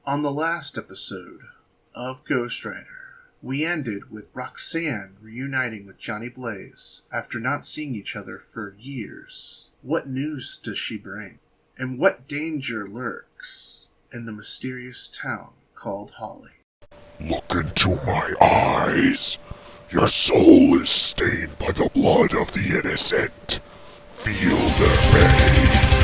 On the last episode of Ghost Rider, we ended with Roxanne reuniting with Johnny Blaze after not seeing each other for years. What news does she bring? And what danger lurks in the mysterious town called Holly? Look into my eyes. Your soul is stained by the blood of the innocent. Feel their pain.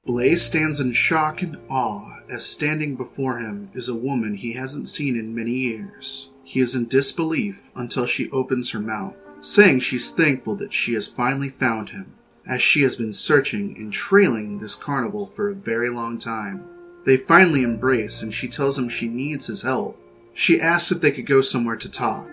Blaze stands in shock and awe as standing before him is a woman he hasn't seen in many years. He is in disbelief until she opens her mouth, saying she's thankful that she has finally found him, as she has been searching and trailing this carnival for a very long time. They finally embrace and she tells him she needs his help. She asks if they could go somewhere to talk.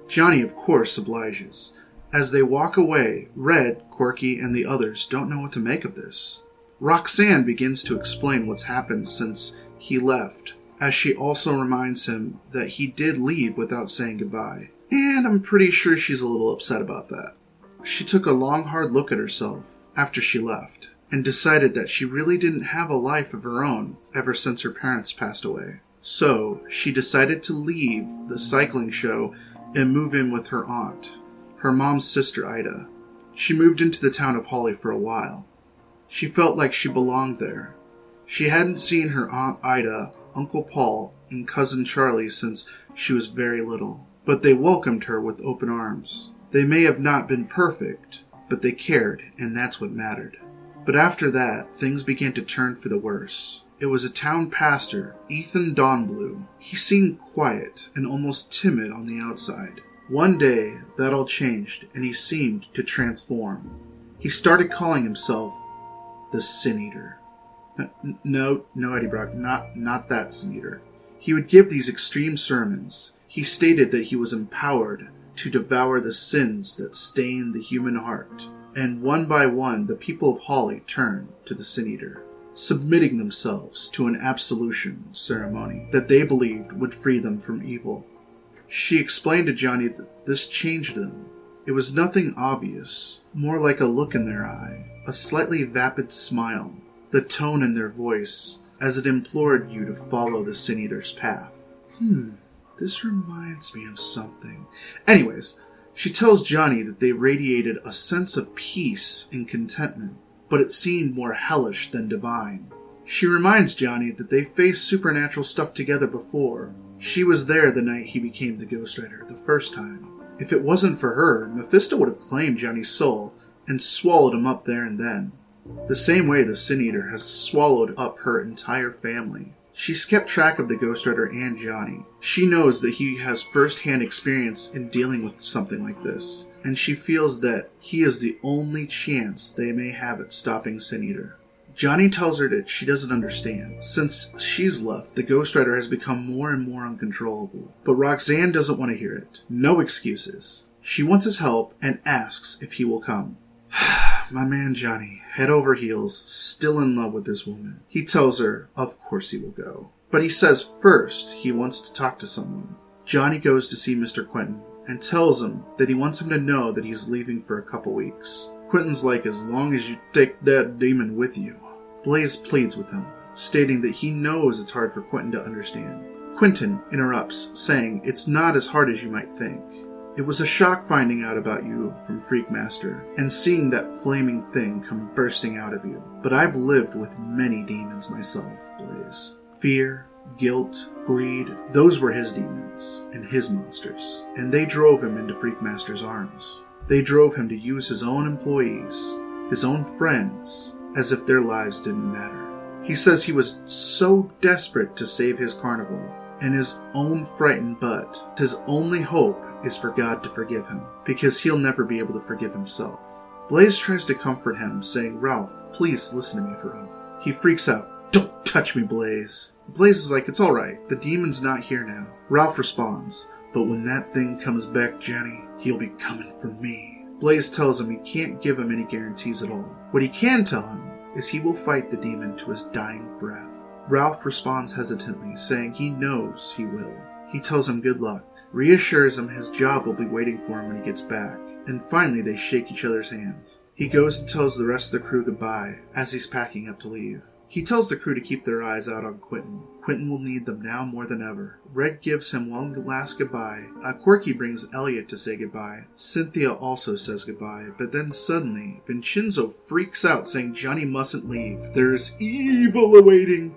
Johnny, of course, obliges. As they walk away, Red, Corky, and the others don't know what to make of this. Roxanne begins to explain what's happened since he left, as she also reminds him that he did leave without saying goodbye. And I'm pretty sure she's a little upset about that. She took a long, hard look at herself after she left, and decided that she really didn't have a life of her own ever since her parents passed away. So, she decided to leave the cycling show and move in with her aunt, her mom's sister Ida. She moved into the town of Holly for a while. She felt like she belonged there. She hadn't seen her Aunt Ida, Uncle Paul, and Cousin Charlie since she was very little, but they welcomed her with open arms. They may have not been perfect, but they cared, and that's what mattered. But after that, things began to turn for the worse. It was a town pastor, Ethan Dawnblue. He seemed quiet and almost timid on the outside. One day, that all changed, and he seemed to transform. He started calling himself the Sin Eater. No, Eddie Brock, not that Sin Eater. He would give these extreme sermons. He stated that he was empowered to devour the sins that stain the human heart. And one by one, the people of Holly turned to the Sin Eater, submitting themselves to an absolution ceremony that they believed would free them from evil. She explained to Johnny that this changed them. It was nothing obvious, more like a look in their eye, a slightly vapid smile, the tone in their voice as it implored you to follow the Sin Eater's path. This reminds me of something. Anyways, she tells Johnny that they radiated a sense of peace and contentment, but it seemed more hellish than divine. She reminds Johnny that they faced supernatural stuff together before. She was there the night he became the Ghost Rider the first time. If it wasn't for her, Mephisto would have claimed Johnny's soul and swallowed him up there and then. The same way the Sin Eater has swallowed up her entire family. She's kept track of the Ghost Rider and Johnny. She knows that he has first-hand experience in dealing with something like this, and she feels that he is the only chance they may have at stopping Sin Eater. Johnny tells her that she doesn't understand. Since she's left, the Ghost Rider has become more and more uncontrollable. But Roxanne doesn't want to hear it. No excuses. She wants his help and asks if he will come. My man Johnny, head over heels, still in love with this woman. He tells her, of course he will go. But he says first he wants to talk to someone. Johnny goes to see Mr. Quentin and tells him that he wants him to know that he's leaving for a couple weeks. Quentin's like, as long as you take that demon with you. Blaze pleads with him, stating that he knows it's hard for Quentin to understand. Quentin interrupts, saying it's not as hard as you might think. It was a shock finding out about you from Freakmaster and seeing that flaming thing come bursting out of you. But I've lived with many demons myself, Blaze. Fear, guilt, greed, those were his demons and his monsters. And they drove him into Freakmaster's arms. They drove him to use his own employees, his own friends, as if their lives didn't matter. He says he was so desperate to save his carnival and his own frightened butt. His only hope is for God to forgive him, because he'll never be able to forgive himself. Blaze tries to comfort him, saying, Ralph, please listen to me for Ralph. He freaks out. Don't touch me, Blaze. Blaze is like, it's alright, the demon's not here now. Ralph responds, but when that thing comes back, Johnny, he'll be coming for me. Blaze tells him he can't give him any guarantees at all. What he can tell him is he will fight the demon to his dying breath. Ralph responds hesitantly, saying he knows he will. He tells him good luck, reassures him his job will be waiting for him when he gets back, and finally they shake each other's hands. He goes and tells the rest of the crew goodbye as he's packing up to leave. He tells the crew to keep their eyes out on Quentin. Quentin will need them now more than ever. Red gives him one last goodbye. Corky brings Elliot to say goodbye. Cynthia also says goodbye, but then suddenly, Vincenzo freaks out saying Johnny mustn't leave. There's evil awaiting.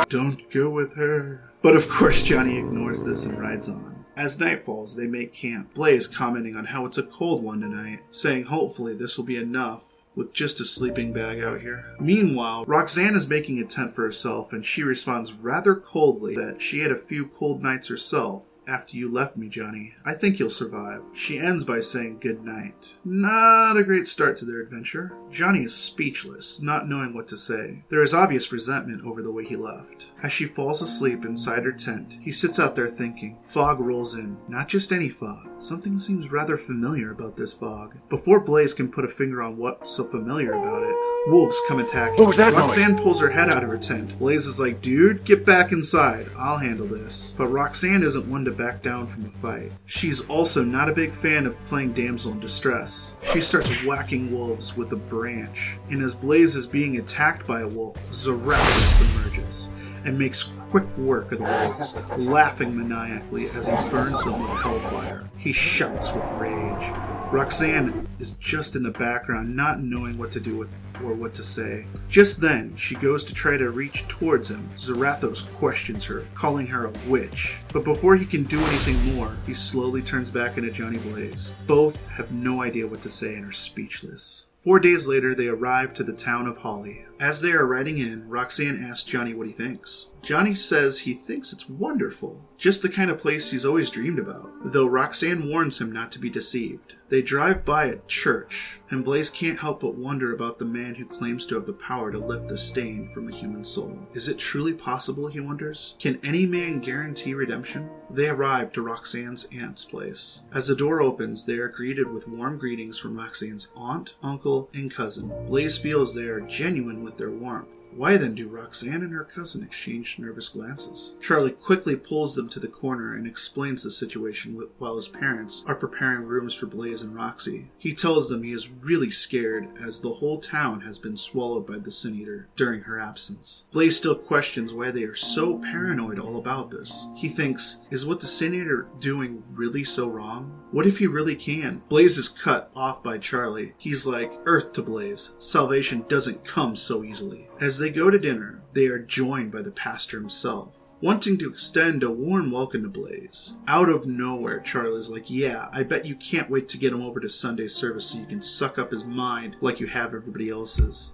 Don't go with her. But of course Johnny ignores this and rides on. As night falls, they make camp. Blaze commenting on how it's a cold one tonight, saying hopefully this will be enough with just a sleeping bag out here. Meanwhile, Roxanne is making a tent for herself, and she responds rather coldly that she had a few cold nights herself. After you left me, Johnny, I think you'll survive. She ends by saying good night. Not a great start to their adventure. Johnny is speechless, not knowing what to say. There is obvious resentment over the way he left. As she falls asleep inside her tent, he sits out there thinking. Fog rolls in. Not just any fog. Something seems rather familiar about this fog. Before Blaze can put a finger on what's so familiar about it, wolves come attacking. What was that Roxanne pulls her head out of her tent. Blaze is like, dude, get back inside. I'll handle this. But Roxanne isn't one to back down from a fight. She's also not a big fan of playing damsel in distress. She starts whacking wolves with a branch, and as Blaze is being attacked by a wolf, Zarathos emerges and makes quick work of the wolves, laughing maniacally as he burns them with hellfire. He shouts with rage. Roxanne is just in the background, not knowing what to do with or what to say. Just then, she goes to try to reach towards him. Zarathos questions her, calling her a witch. But before he can do anything more, he slowly turns back into Johnny Blaze. Both have no idea what to say and are speechless. 4 days later, they arrive to the town of Holly. As they are riding in, Roxanne asks Johnny what he thinks. Johnny says he thinks it's wonderful, just the kind of place he's always dreamed about, though Roxanne warns him not to be deceived. They drive by a church, and Blaze can't help but wonder about the man who claims to have the power to lift the stain from a human soul. Is it truly possible, he wonders? Can any man guarantee redemption? They arrive to Roxanne's aunt's place. As the door opens, they are greeted with warm greetings from Roxanne's aunt, uncle, and cousin. Blaze feels they are genuine with their warmth. Why then do Roxanne and her cousin exchange nervous glances? Charlie quickly pulls them to the corner and explains the situation while his parents are preparing rooms for Blaze and Roxy. He tells them he is really scared as the whole town has been swallowed by the Sin Eater during her absence. Blaze still questions why they are so paranoid all about this. He thinks, is what the Sin Eater doing really so wrong? What if he really can? Blaze is cut off by Charlie. He's like, Earth to Blaze. Salvation doesn't come so easily. As they go to dinner, they are joined by the pastor himself, wanting to extend a warm welcome to Blaze. Out of nowhere, Charlie's like, yeah, I bet you can't wait to get him over to Sunday service so you can suck up his mind like you have everybody else's.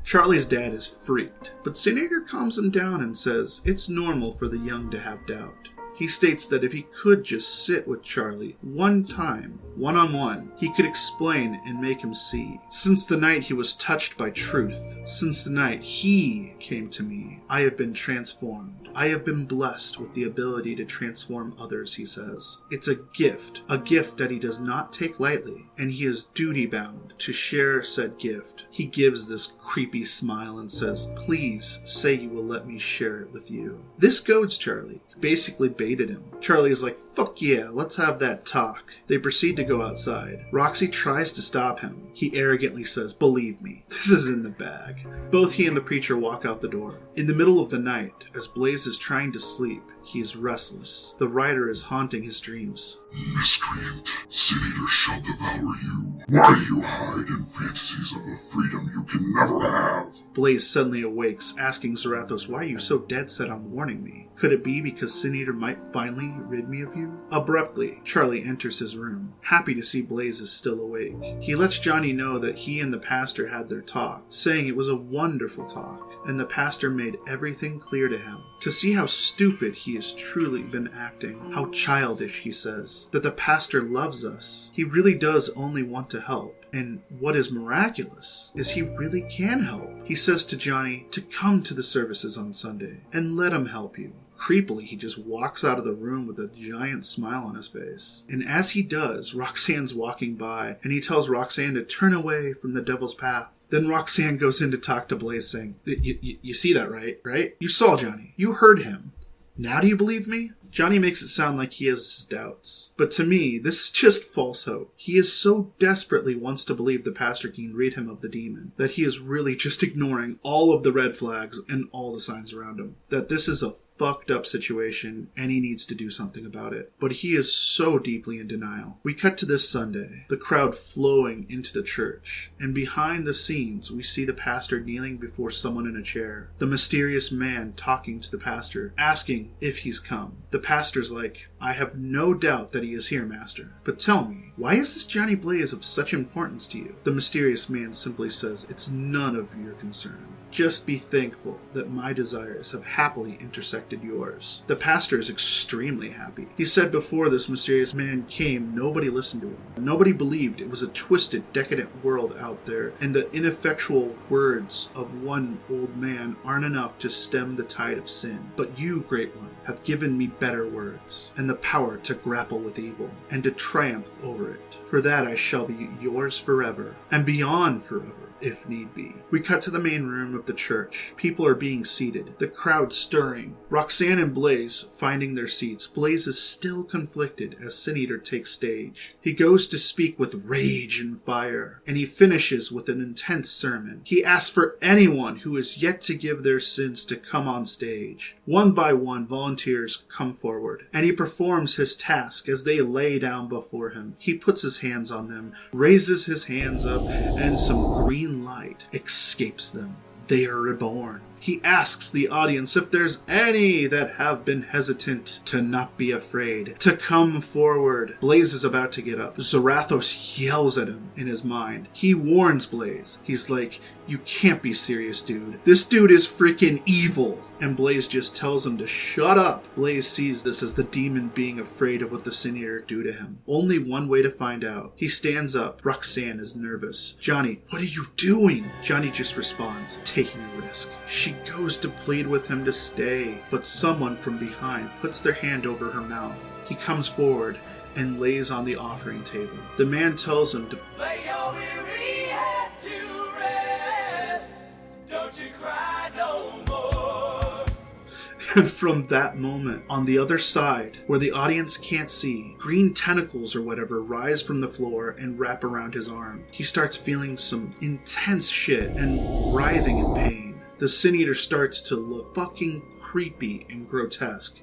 Charlie's dad is freaked, but Sin Eater calms him down and says it's normal for the young to have doubt. He states that if he could just sit with Charlie one time, one-on-one, he could explain and make him see. Since the night he was touched by truth, since the night he came to me, I have been transformed. I have been blessed with the ability to transform others, he says. It's a gift that he does not take lightly, and he is duty-bound to share said gift. He gives this creepy smile and says, please say you will let me share it with you. This goads Charlie. Basically baited him. Charlie is like, fuck yeah, let's have that talk. They proceed to go outside. Roxy tries to stop him. He arrogantly says, believe me, this is in the bag. Both he and the preacher walk out the door. In the middle of the night, as Blaze is trying to sleep, he is restless. The rider is haunting his dreams. Miscreant, Sin Eater shall devour you. Why do you hide in fantasies of a freedom you can never have? Blaze suddenly awakes, asking Zarathos, why are you so dead set on warning me? Could it be because Sin Eater might finally rid me of you? Abruptly, Charlie enters his room, happy to see Blaze is still awake. He lets Johnny know that he and the pastor had their talk, saying it was a wonderful talk, and the pastor made everything clear to him. To see how stupid he has truly been acting, how childish, he says, that the pastor loves us. He really does only want to help. And what is miraculous is he really can help. He says to Johnny to come to the services on Sunday and let him help you. Creepily, he just walks out of the room with a giant smile on his face. And as he does, Roxanne's walking by, and he tells Roxanne to turn away from the devil's path. Then Roxanne goes in to talk to Blaze, saying, You see that, right? You saw Johnny. You heard him. Now do you believe me? Johnny makes it sound like he has his doubts. But to me, this is just false hope. He is so desperately wants to believe the pastor can rid him of the demon, that he is really just ignoring all of the red flags and all the signs around him. That this is a fucked up situation and he needs to do something about it. But he is so deeply in denial. We cut to this Sunday, the crowd flowing into the church, and behind the scenes we see the pastor kneeling before someone in a chair. The mysterious man talking to the pastor, asking if he's come. The pastor's like, I have no doubt that he is here, master. But tell me, why is this Johnny Blaze of such importance to you? The mysterious man simply says, it's none of your concern. Just be thankful that my desires have happily intersected yours. The pastor is extremely happy. He said before this mysterious man came, nobody listened to him. Nobody believed it was a twisted, decadent world out there, and the ineffectual words of one old man aren't enough to stem the tide of sin. But you, Great One, have given me better words, and the power to grapple with evil, and to triumph over it. For that I shall be yours forever, and beyond forever, if need be. We cut to the main room of the church. People are being seated, the crowd stirring. Roxanne and Blaze finding their seats. Blaze is still conflicted as Sin Eater takes stage. He goes to speak with rage and fire, and he finishes with an intense sermon. He asks for anyone who is yet to give their sins to come on stage. One by one, volunteers come forward, and he performs his task as they lay down before him. He puts his hands on them, raises his hands up, and some green light escapes them. They are reborn. He asks the audience if there's any that have been hesitant to not be afraid, to come forward. Blaze is about to get up. Zarathos yells at him in his mind. He warns Blaze. He's like, you can't be serious, dude. This dude is freaking evil. And Blaze just tells him to shut up. Blaze sees this as the demon being afraid of what the Sin Eater do to him. Only one way to find out. He stands up. Roxanne is nervous. Johnny, what are you doing? Johnny just responds, taking a risk. She goes to plead with him to stay, but someone from behind puts their hand over her mouth. He comes forward and lays on the offering table. The man tells him to lay your weary head to rest. Don't you cry no more. And from that moment, on the other side, where the audience can't see, green tentacles or whatever rise from the floor and wrap around his arm. He starts feeling some intense shit and writhing in pain. The Sin Eater starts to look fucking creepy and grotesque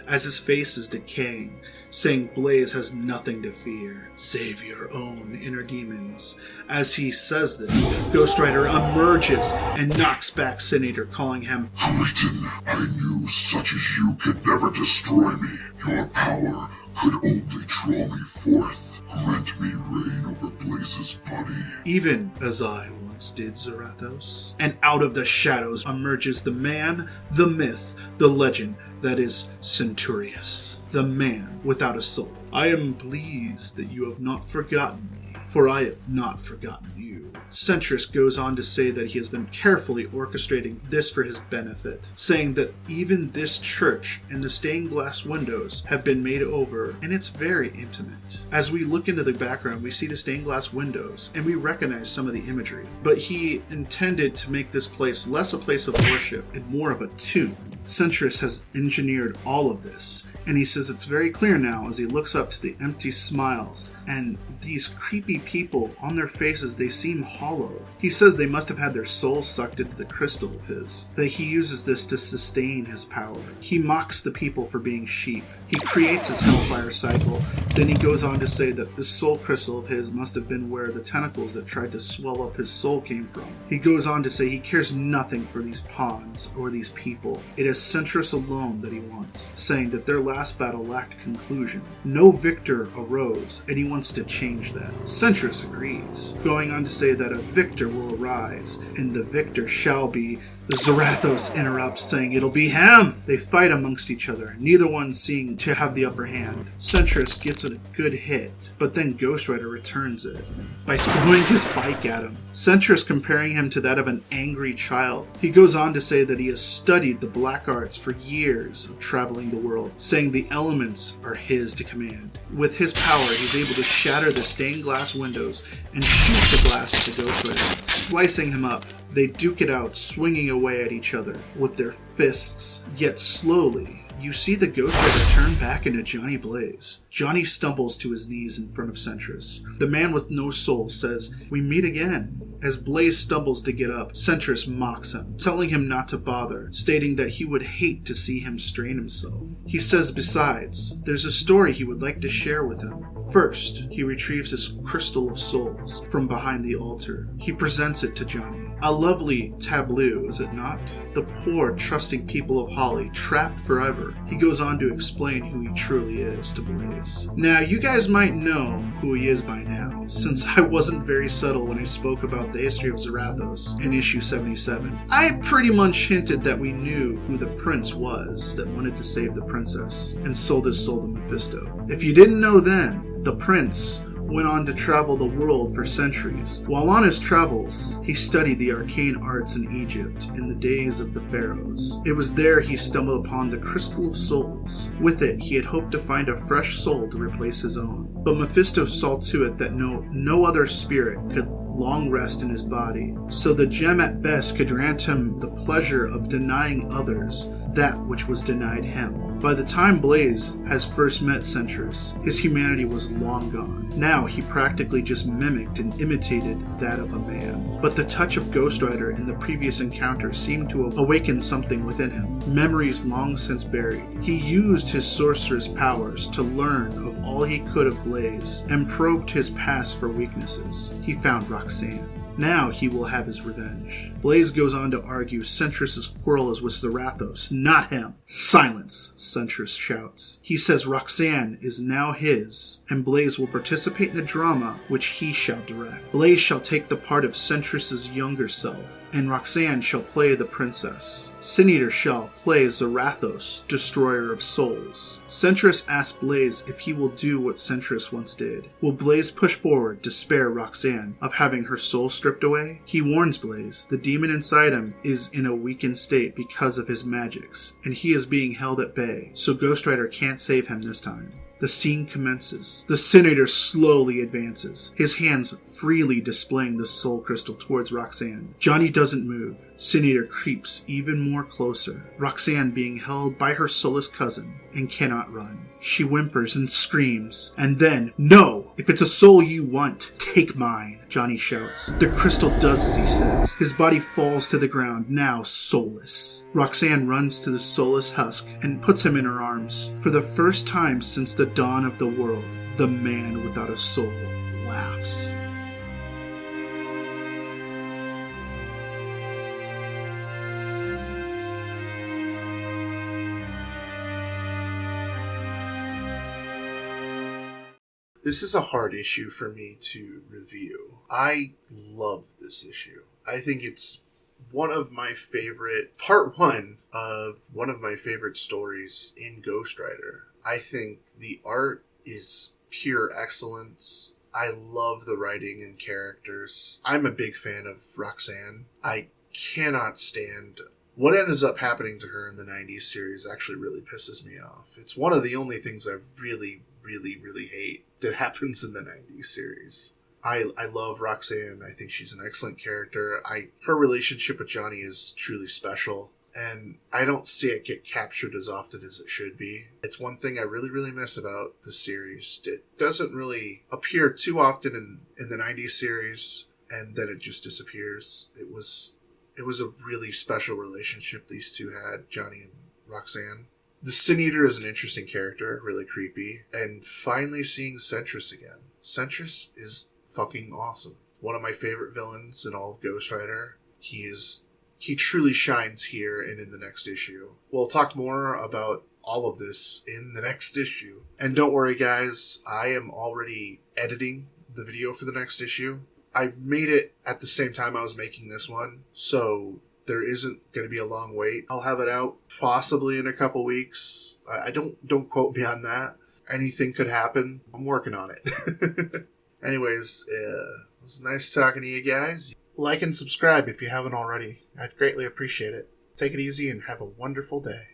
as his face is decaying, saying Blaze has nothing to fear, save your own inner demons. As he says this, Ghost Rider emerges and knocks back Sin Eater, calling him Cretin, I knew such as you could never destroy me. Your power could only draw me forth. Grant me reign over Blaze's body. Even as I once did, Zarathos. And out of the shadows emerges the man, the myth, the legend that is Centurius, the man without a soul. I am pleased that you have not forgotten me, for I have not forgotten you. Centurius goes on to say that he has been carefully orchestrating this for his benefit, saying that even this church and the stained glass windows have been made over, and it's very intimate. As we look into the background, we see the stained glass windows, and we recognize some of the imagery. But he intended to make this place less a place of worship and more of a tomb. Centurius has engineered all of this, and he says it's very clear now as he looks up to the empty smiles and these creepy people on their faces, they seem hollow. He says they must have had their souls sucked into the crystal of his, that he uses this to sustain his power. He mocks the people for being sheep. He creates his hellfire cycle. Then he goes on to say that this soul crystal of his must have been where the tentacles that tried to swell up his soul came from. He goes on to say he cares nothing for these pawns or these people. It is Centurius alone that he wants, saying that their last battle lacked conclusion. No victor arose, and he wants to change that. Centurius agrees, going on to say that a victor will arise, and the victor shall be Zarathos interrupts, saying it'll be him. They fight amongst each other, neither one seeming to have the upper hand. Centris gets a good hit, but then Ghost Rider returns it by throwing his bike at him. Centris comparing him to that of an angry child. He goes on to say that he has studied the black arts for years of traveling the world, saying the elements are his to command. With his power, he's able to shatter the stained glass windows and shoot the glass with the Ghost Rider, slicing him up. They duke it out, swinging away at each other with their fists. Yet slowly, you see the Ghost Rider turn back into Johnny Blaze. Johnny stumbles to his knees in front of Centris. The man with no soul says, "We meet again." As Blaze stumbles to get up, Centris mocks him, telling him not to bother, stating that he would hate to see him strain himself. He says besides, there's a story he would like to share with him. First, he retrieves his crystal of souls from behind the altar. He presents it to Johnny. A lovely tableau, is it not? The poor, trusting people of Holly, trapped forever. He goes on to explain who he truly is to Blaze. Now, you guys might know who he is by now, since I wasn't very subtle when I spoke about the history of Zarathos in issue 77. I pretty much hinted that we knew who the prince was that wanted to save the princess and sold his soul to Mephisto. If you didn't know then, the prince went on to travel the world for centuries. While on his travels, he studied the arcane arts in Egypt in the days of the pharaohs. It was there he stumbled upon the Crystal of Souls. With it, he had hoped to find a fresh soul to replace his own. But Mephisto saw to it that no other spirit could long rest in his body, so the gem at best could grant him the pleasure of denying others that which was denied him. By the time Blaze has first met Centris, his humanity was long gone. Now he practically just mimicked and imitated that of a man. But the touch of Ghost Rider in the previous encounter seemed to awaken something within him, memories long since buried. He used his sorcerer's powers to learn of all he could of Blaze, and probed his past for weaknesses. He found Roxanne. Now he will have his revenge. Blaze goes on to argue Centris' quarrel is with Zarathos, not him. Silence, Centris shouts. He says Roxanne is now his, and Blaze will participate in a drama which he shall direct. Blaze shall take the part of Centris' younger self, and Roxanne shall play the princess. Sin Eater shall play Zarathos, destroyer of souls. Centris asks Blaze if he will do what Centris once did. Will Blaze push forward to spare Roxanne of having her soul stripped away? He warns Blaze the demon inside him is in a weakened state because of his magics, and he is being held at bay, so Ghost Rider can't save him this time. The scene commences. The Sin Eater slowly advances, his hands freely displaying the soul crystal towards Roxanne. Johnny doesn't move. Sin Eater creeps even more closer, Roxanne being held by her soulless cousin and cannot run. She whimpers and screams, and then, "No! If it's a soul you want, take mine," Johnny shouts. The crystal does as he says. His body falls to the ground, now soulless. Roxanne runs to the soulless husk and puts him in her arms. For the first time since the dawn of the world, the man without a soul laughs. This is a hard issue for me to review. I love this issue. I think it's one of my favorite, part one of one of my favorite stories in Ghost Rider. I think the art is pure excellence. I love the writing and characters. I'm a big fan of Roxanne. I cannot stand what ends up happening to her in the 90s series. Actually really pisses me off. It's one of the only things I really hate that happens in the 90s series. I love Roxanne. I think she's an excellent character. Her relationship with Johnny is truly special, and I don't see it get captured as often as it should be. It's one thing I really miss about the series. It doesn't really appear too often in the 90s series, and then it just disappears. It was a really special relationship these two had, Johnny and Roxanne. The Sin Eater is an interesting character, really creepy, and finally seeing Centris again. Centris is fucking awesome. One of my favorite villains in all of Ghost Rider. He truly shines here and in the next issue. We'll talk more about all of this in the next issue. And don't worry guys, I am already editing the video for the next issue. I made it at the same time I was making this one, so there isn't going to be a long wait. I'll have it out possibly in a couple weeks. I don't quote me on that. Anything could happen. I'm working on it. Anyways, it was nice talking to you guys. Like and subscribe if you haven't already. I'd greatly appreciate it. Take it easy and have a wonderful day.